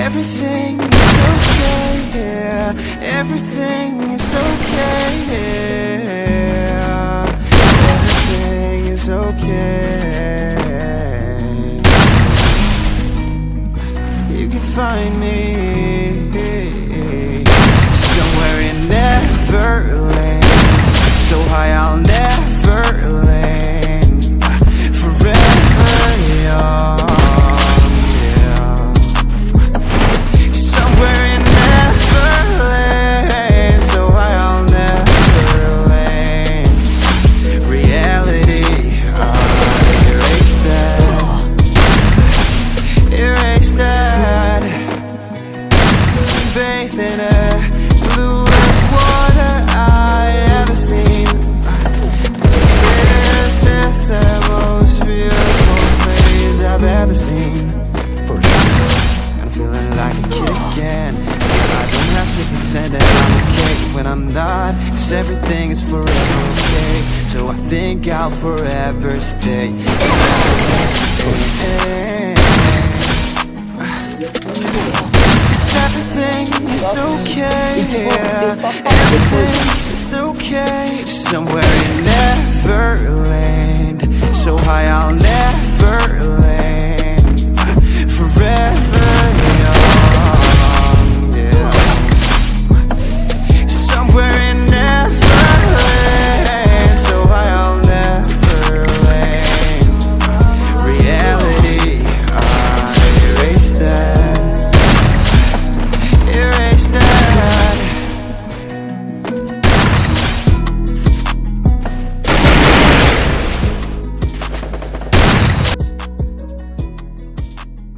everything is okay, yeah. Everything is okay, yeah. Everything is okay. You can find me somewhere in Neverland, so high I'll never land, forever young, yeah. Somewhere in Neverland, so high I'll never land. Reality, erase that, erase that. Bathe in a bluest water I ever seen. This is the most beautiful place I've ever seen. For sure, I'm feeling like a kid again. I don't have to pretend that I'm okay when I'm not, 'cause everything is forever okay. So I think I'll forever stay. Everything is okay, yeah. Everything is okay. Somewhere in Neverland,